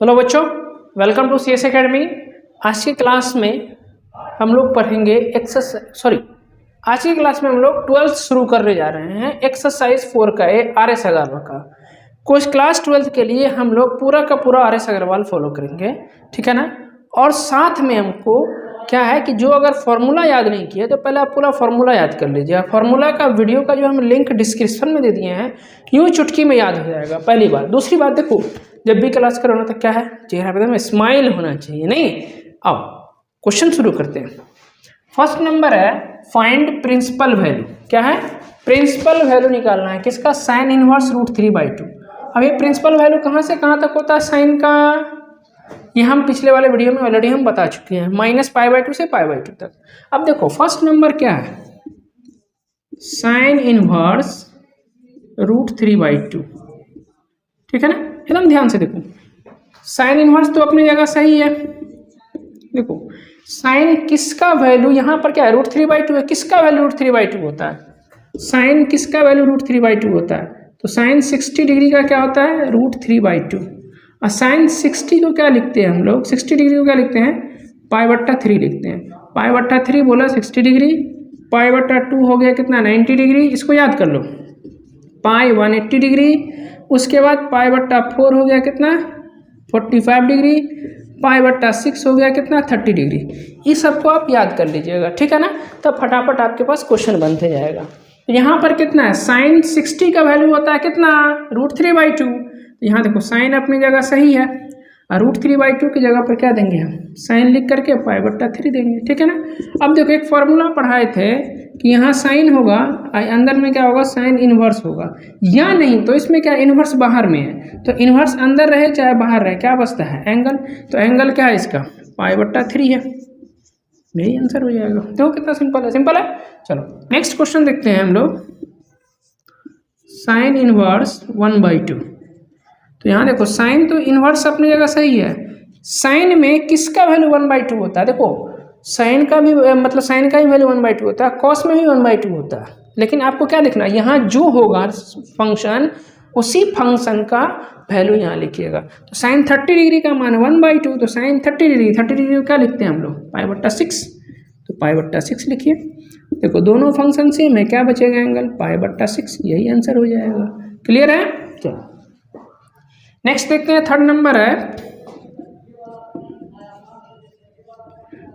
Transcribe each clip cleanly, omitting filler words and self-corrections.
Hello बच्चों, welcome to CS academy. आज की क्लास में हम लोग पढ़ेंगे आज की क्लास में हम लोग 12th शुरू करने जा रहे हैं। एक्सरसाइज 4 का RS अग्रवाल का कुछ क्लास 12th के लिए हम लोग पूरा का पूरा RS अग्रवाल फॉलो करेंगे, ठीक है ना। और साथ में हमको क्या है कि जो अगर फॉर्मूला याद नहीं किया तो पहले आप पूरा फॉर्मूला याद कर लीजिए। फॉर्मूला का वीडियो का जो हम लिंक डिस्क्रिप्शन में दे दिए हैं, यूँ चुटकी में याद हो जाएगा। पहली बात। दूसरी बात, देखो जब भी क्लास करो तो क्या है, चेहरा पे स्माइल होना चाहिए, नहीं। आओ क्वेश्चन शुरू करते हैं। फर्स्ट नंबर है फाइंड प्रिंसिपल वैल्यू। क्या है? प्रिंसिपल वैल्यू निकालना है किसका? Sine inverse √3/2। अब ये प्रिंसिपल वैल्यू कहाँ से कहाँ तक होता है साइन का? ये हम पिछले वाले वीडियो में ऑलरेडी हम बता चुके हैं, -π/2 से π/2 तक। अब देखो फर्स्ट नंबर क्या है, साइन इनवर्स √3/2, ठीक है ना। एकदम ध्यान से देखो, साइन इनवर्स तो अपनी जगह सही है। देखो साइन किसका वैल्यू यहाँ पर क्या है, √3/2 है। किसका वैल्यू √3/2 होता है? साइन किसका वैल्यू √3/2 होता है? तो साइन 60 डिग्री का क्या होता है, √3/2। और साइन 60 को क्या लिखते हैं हम लोग? 60 डिग्री को क्या लिखते हैं? π/3 लिखते हैं। π/3 बोला 60 डिग्री, π/2 हो गया कितना, 90 डिग्री। इसको याद कर लो, पाई 180 डिग्री। उसके बाद π/4 हो गया कितना, 45 डिग्री। π/6 हो गया कितना, 30 डिग्री। ये सबको आप याद कर लीजिएगा, ठीक है ना। तब फटाफट आपके पास क्वेश्चन बनते जाएगा। यहाँ पर कितना है, साइन 60 का वैल्यू होता है कितना, √3/2। यहाँ देखो साइन अपनी जगह सही है, और √3/2 की जगह पर क्या देंगे हम, साइन लिख करके π/3 देंगे, ठीक है ना। अब देखो एक फॉर्मूला पढ़ाए थे कि यहाँ साइन होगा, अंदर में क्या होगा, साइन इनवर्स होगा, या नहीं तो इसमें क्या, इनवर्स बाहर में है। तो इनवर्स अंदर रहे चाहे बाहर रहे, क्या बचता है, एंगल। तो एंगल क्या है इसका, π/3 है। यही आंसर हो जाएगा। देखो कितना सिंपल है, सिंपल है। चलो नेक्स्ट क्वेश्चन देखते हैं हम लोग, साइन इनवर्स 1/2। तो यहाँ देखो साइन तो इनवर्स अपनी जगह सही है। साइन में किसका वैल्यू 1/2 होता है? देखो साइन का भी मतलब साइन का ही वैल्यू 1/2 होता है, कॉस में भी 1/2 होता है। लेकिन आपको क्या लिखना है, यहाँ जो होगा फंक्शन, उसी फंक्शन का वैल्यू यहाँ लिखिएगा। तो साइन 30 डिग्री का मान 1/2, तो साइन 30 डिग्री को क्या लिखते हैं हम लोग, π/6। तो π/6 लिखिए। देखो दोनों फंक्शन सेम है, क्या बचेगा, एंगल π/6। यही आंसर हो जाएगा। क्लियर है। चलो नेक्स्ट देखते हैं। थर्ड नंबर है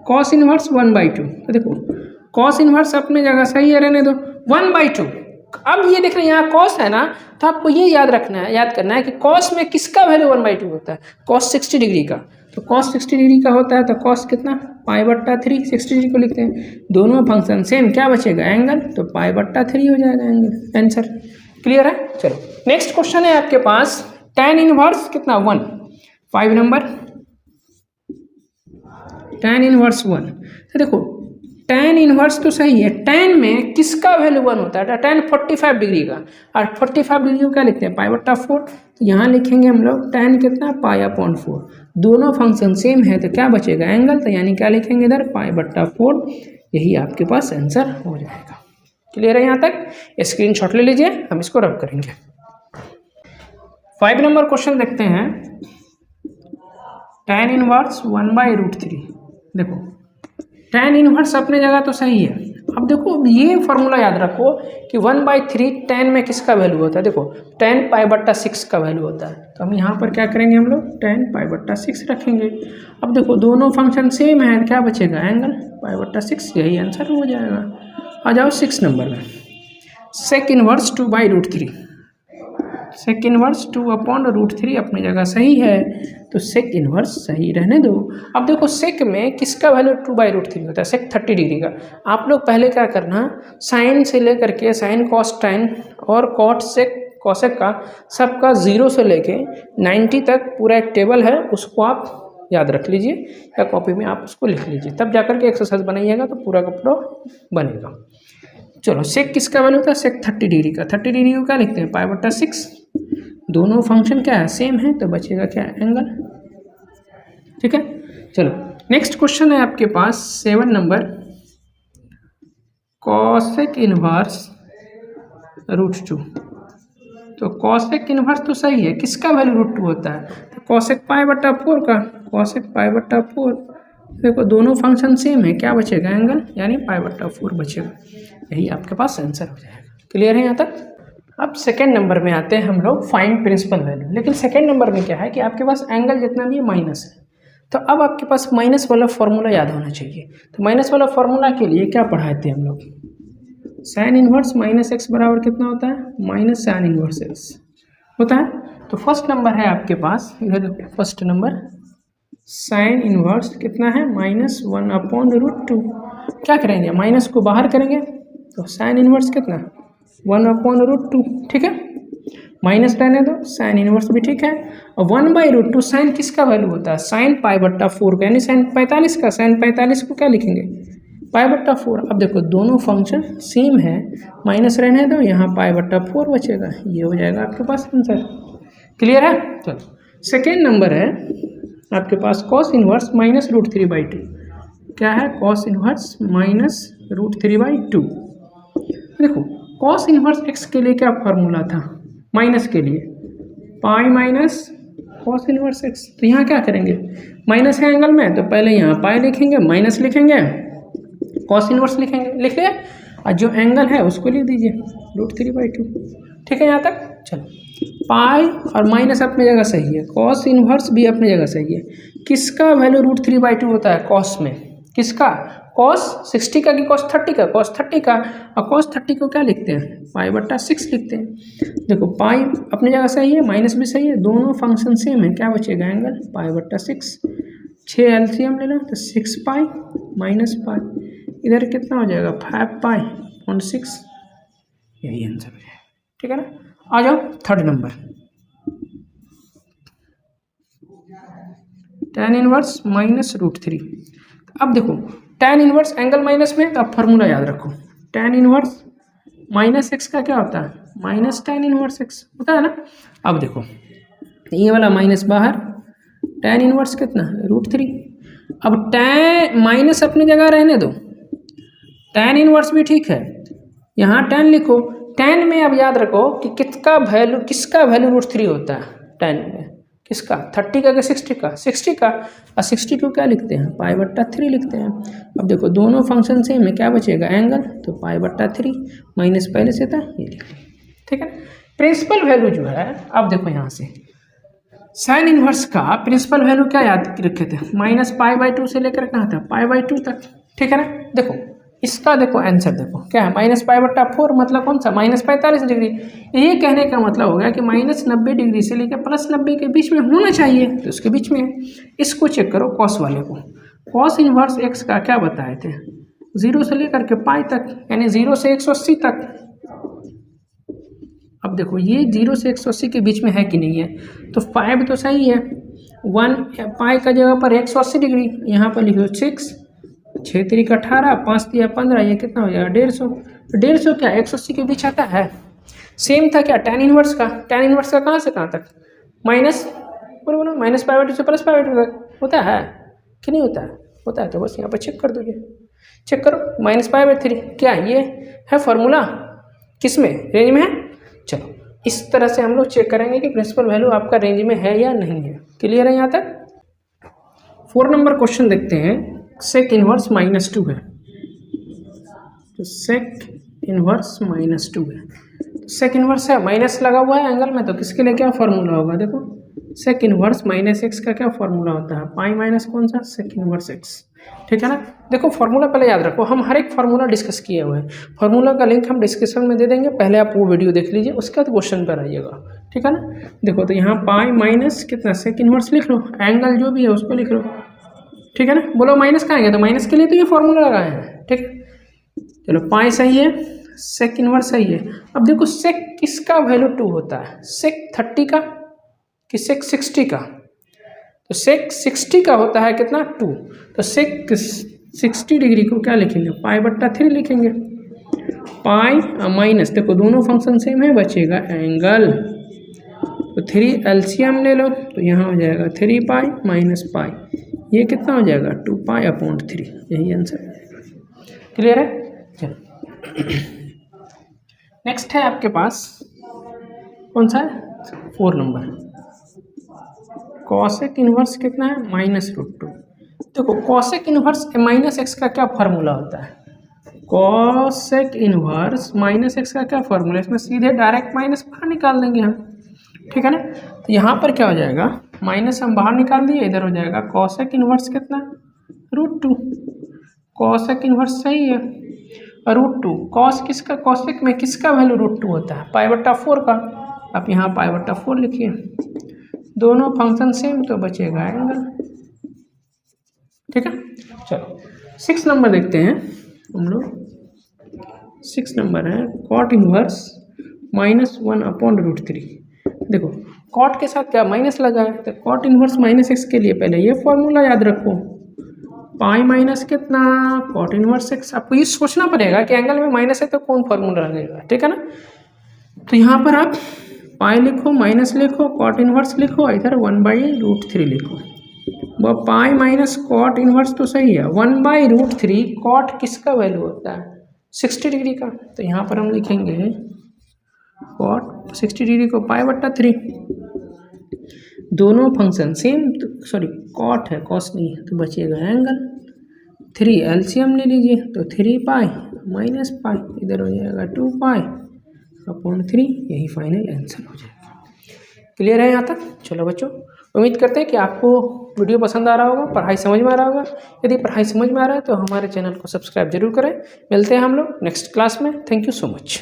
कॉस इनवर्स 1/2। तो देखो कॉस इनवर्स अपने जगह सही है, रहने दो, 1/2। अब ये देख रहे हैं यहाँ कॉस है ना, तो आपको ये याद रखना है, याद करना है कि कॉस में किसका वैल्यू 1/2 होता है, कॉस 60 डिग्री का। तो कॉस 60 डिग्री का होता है, तो कॉस कितना, π/3। 60 डिग्री को लिखते हैं, दोनों फंक्शन सेम, क्या बचेगा, एंगल। तो π/3 हो जाएगा एंगल, आंसर। क्लियर है। चलो नेक्स्ट क्वेश्चन है आपके पास, tan इनवर्स कितना, 1। 5 नंबर, tan इनवर्स 1। तो देखो tan इनवर्स तो सही है, tan में किसका वैल्यू 1 होता है, tan 45 डिग्री का। और 45 डिग्री को क्या लिखते हैं, π/4। तो यहाँ लिखेंगे हम लोग tan कितना, π/4। दोनों फंक्शन सेम है, तो क्या बचेगा, एंगल। तो यानी क्या लिखेंगे इधर, π/4। यही आपके पास आंसर हो जाएगा। क्लियर है यहाँ तक? स्क्रीनशॉट ले लीजिए, हम इसको रब करेंगे। 5 नंबर क्वेश्चन देखते हैं, tan इनवर्स 1/√3। देखो tan इनवर्स अपने जगह तो सही है। अब देखो ये फॉर्मूला याद रखो कि 1/3 tan में किसका वैल्यू होता है, देखो tan π/6 का वैल्यू होता है। तो हम यहाँ पर क्या करेंगे, हम लोग tan π/6 रखेंगे। अब देखो दोनों फंक्शन सेम है, क्या बचेगा, एंगल π/6। यही आंसर हो जाएगा। आ जाओ 6 नंबर में, सेक इनवर्स 2/√3। सेक इनवर्स 2/√3 अपनी जगह सही है, तो सेक इनवर्स सही रहने दो। अब देखो सेक में किसका वैल्यू 2/√3 होता है, सेक 30 डिग्री का। आप लोग पहले क्या करना, साइन से लेकर के साइन कॉस टाइन और कॉट सेक कॉसेक का सबका 0 से लेके 90 तक पूरा एक टेबल है, उसको आप याद रख लीजिए, या कॉपी में आप उसको लिख लीजिए, तब जाकर के एक्सरसाइज बनाइएगा तो पूरा का पूरा बनेगा। चलो सेक किसका वैल्यू होता है, सेक 30 डिग्री का। 30 डिग्री को क्या लिखते हैं, π/6। दोनों फंक्शन क्या है, सेम है, तो बचेगा क्या, एंगल। ठीक है। चलो नेक्स्ट क्वेश्चन है आपके पास 7 नंबर, कॉसेक इनवर्स √2। तो कॉसेक इनवर्स तो सही है, किसका वैल्यू रूट 2 होता है? तो कॉसेक पाई बटा 4 का, कॉसेक पाई बटा 4। देखो दोनों फंक्शन सेम है, क्या बचेगा? एंगल, यानी पाई बटा 4 बचेगा। यही आपके पास आंसर हो जाएगा। क्लियर है यहाँ तक? अब सेकेंड नंबर में आते हैं हम लोग, फाइंड प्रिंसिपल वैल्यू। लेकिन सेकेंड नंबर में क्या है कि आपके पास एंगल जितना भी है माइनस है, तो अब आपके पास माइनस वाला फॉर्मूला याद होना चाहिए। तो माइनस वाला फॉर्मूला के लिए क्या पढ़ाए थे हम लोग? साइन इनवर्स माइनस एक्स बराबर कितना होता है? माइनस साइन इनवर्स एक्स होता है। तो फर्स्ट नंबर है आपके पास, इधर देखो फर्स्ट नंबर, साइन इनवर्स कितना है? -1/√2। क्या करेंगे? माइनस को बाहर करेंगे तो साइन इनवर्स कितना? 1/√2। ठीक है, माइनस रहने दो, साइन इनवर्स भी ठीक है। और 1/√2 साइन किसका वैल्यू होता है? साइन पाई बट्टा 4 का, यानी साइन 45 का। साइन 45 को क्या लिखेंगे? पाई बट्टा 4। अब देखो दोनों फंक्शन सेम है, माइनस रहने दो, यहाँ पाई बट्टा 4 बचेगा। ये हो जाएगा आपके पास आंसर। क्लियर है? चलो सेकेंड नंबर है आपके पास, कॉस इनवर्स -√3/2। क्या है? Cos inverse -√3/2। देखो कॉस इनवर्स एक्स के लिए क्या फार्मूला था? माइनस के लिए pi minus cos inverse x. तो यहाँ क्या करेंगे? माइनस है एंगल में, तो पहले यहाँ पाई लिखेंगे, माइनस लिखेंगे, कॉस इनवर्स लिखेंगे, लिख लिया। और जो एंगल है उसको लिख दीजिए √3/2। ठीक है यहाँ तक? चलो पाई और माइनस अपनी जगह सही है, कॉस इनवर्स भी अपनी जगह सही है। किसका वैल्यू √3/2 होता है कॉस में? किसका? कॉस 60 का कि कॉस 30 का? कॉस 30 का। और कॉस 30 को क्या लिखते हैं? पाई बट्टा 6 लिखते हैं। देखो पाई अपनी जगह सही है, माइनस भी सही है, दोनों फंक्शन सेम है, क्या बचेगा? एंगल पाई बट्टा 6। 6 एलसीएम ले लो तो 6 पाई माइनस पाई, इधर कितना हो जाएगा? 5 पाई और 6। यही आंसर है। ठीक है ना? आ जाओ थर्ड नंबर, tan इनवर्स -√3। अब देखो tan इनवर्स एंगल माइनस में, तो अब फॉर्मूला याद रखो। tan इनवर्स माइनस एक्स का क्या होता है? माइनस tan इनवर्स एक्स होता है ना। अब देखो ये वाला माइनस बाहर, tan इनवर्स कितना? √3। अब tan माइनस अपनी जगह रहने दो, tan इनवर्स भी ठीक है, यहाँ tan लिखो। tan में अब याद रखो कि किसका वैल्यू √3 होता है? tan में किसका? 30 का कि 60 का? 60 का। और 60 को क्या लिखते हैं? पाई बट्टा 3 लिखते हैं। अब देखो दोनों फंक्शन सेम है, क्या बचेगा? एंगल, तो पाई बट्टा 3 माइनस पहले से था, ये लिख लिया। ठीक है। प्रिंसिपल वैल्यू जो है, अब देखो यहाँ से साइन इनवर्स का प्रिंसिपल वैल्यू क्या याद रखे थे? -π/2 से लेकर कहाँ था? π/2 तक। ठीक है ना? देखो इसका देखो आंसर देखो क्या है? -π/4 मतलब कौन सा? -45 डिग्री। ये कहने का मतलब हो गया कि -90 डिग्री से लेकर +90 के बीच में होना चाहिए, तो उसके बीच में है। इसको चेक करो कॉस वाले को। कॉस इनवर्स एक्स का क्या बताए थे? 0 से लेकर के पाई तक, यानी 0 से 180 तक। अब देखो ये 0 से 180 के बीच में है कि नहीं है? तो 5 तो सही है, 1 पाई का जगह पर 180 डिग्री, यहाँ पर लिखो 6, 6 3 18, 5 3 15, ये कितना हो जाएगा? 150। 150 क्या 180 के बीच आता है? सेम था क्या tan इनवर्स का? tan इनवर्स का कहाँ से कहाँ तक? माइनस, बोलो बोलो, -π/2 से +π/2 तक होता है कि नहीं होता है? होता है। तो बस यहाँ पर चेक कर दीजिए, चेक करो -π/3। क्या ये है फॉर्मूला? किस में? रेंज में है। चलो इस तरह से हम लोग चेक करेंगे कि प्रिंसिपल वैल्यू आपका रेंज में है या नहीं है। क्लियर है यहाँ तक? 4 नंबर क्वेश्चन देखते हैं। सेक इनवर्स -2 है, तो सेक इनवर्स -2 है। सेक इनवर्स है, माइनस लगा हुआ है एंगल में, तो किसके लिए क्या फॉर्मूला होगा? देखो सेक इनवर्स -x का क्या फॉर्मूला होता है? पाई माइनस कौन सा? Sec inverse x। ठीक है ना? देखो फॉर्मूला पहले याद रखो, हम हर एक फॉर्मूला डिस्कस किए हुए हैं। फॉर्मूला का लिंक हम डिस्क्रिप्शन में दे देंगे, पहले आप वो वीडियो देख लीजिए, उसके बाद क्वेश्चन पर आइएगा। ठीक है ना? देखो तो यहाँ पाई माइनस कितना? सेक इनवर्स लिख लो, एंगल जो भी है उसको लिख लो। ठीक है ना? बोलो माइनस कहाँ गया? तो माइनस के लिए तो ये फॉर्मूला लगाए हैं। ठीक है, चलो पाई सही है, सेक इनवर्स सही है। अब देखो सेक किसका वैल्यू 2 होता है? सेक 30 का कि सेक 60 का? तो सेक 60 का होता है कितना? 2। तो सेक 60 डिग्री को क्या लिखेंगे? π/3 लिखेंगे। पाई माइनस, देखो दोनों फंक्शन सेम है, बचेगा एंगल, तो 3 एलसीएम ले लो, तो यहाँ हो जाएगा 3 पाई माइनस पाई, ये कितना हो जाएगा? 2π/3। यही आंसर है। क्लियर है? चलो नेक्स्ट है आपके पास कौन सा है? 4 नंबर। कॉसेक इनवर्स कितना है? -√2। देखो कॉसेक इनवर्स माइनस एक्स का क्या फार्मूला होता है? कॉसेक इनवर्स माइनस एक्स का क्या फार्मूला है? इसमें सीधे डायरेक्ट माइनस बाहर निकाल देंगे हम, ठीक है ना। तो यहाँ पर क्या हो जाएगा, माइनस हम बाहर निकाल दिए, इधर हो जाएगा कॉसेक इनवर्स कितना? √2। कॉसेक इनवर्स सही है। √2 कॉस किसका, कॉसेक में किसका वैल्यू √2 होता है? π/4 का। आप यहाँ π/4 लिखिए। दोनों फंक्शन सेम तो बचेगा एंगल, ठीक है। चलो 6 नंबर देखते हैं हम लोग। 6 नंबर है कॉट इनवर्स -1/√3। देखो कॉट के साथ क्या माइनस लगा है, तो कॉट इनवर्स -x के लिए पहले ये फॉर्मूला याद रखो, पाई माइनस कितना, कॉट इनवर्स x। आपको ये सोचना पड़ेगा कि एंगल में माइनस है तो कौन फॉर्मूला लगेगा, ठीक है ना। तो यहाँ पर आप पाई लिखो, माइनस लिखो, कॉट इनवर्स लिखो, इधर 1/√3 लिखो। वो पाई माइनस कॉट इनवर्स तो सही है, 1/√3 कॉट किसका वैल्यू होता है? 60 डिग्री का। तो यहाँ पर हम लिखेंगे कॉट 60 डिग्री को π/3। दोनों फंक्शन सेम, तो सॉरी कॉट है कॉस नहीं है, तो बचेगा एंगल। 3 एलसीएम ले लीजिए, तो 3π माइनस पाई, इधर हो जाएगा 2π/3। यही फाइनल आंसर हो जाएगा। क्लियर है यहाँ तक? चलो बच्चों, उम्मीद करते हैं कि आपको वीडियो पसंद आ रहा होगा, पढ़ाई समझ में आ रहा होगा। यदि पढ़ाई समझ में आ रहा है तो हमारे चैनल को सब्सक्राइब जरूर करें। मिलते हैं हम लोग नेक्स्ट क्लास में। Thank you so much.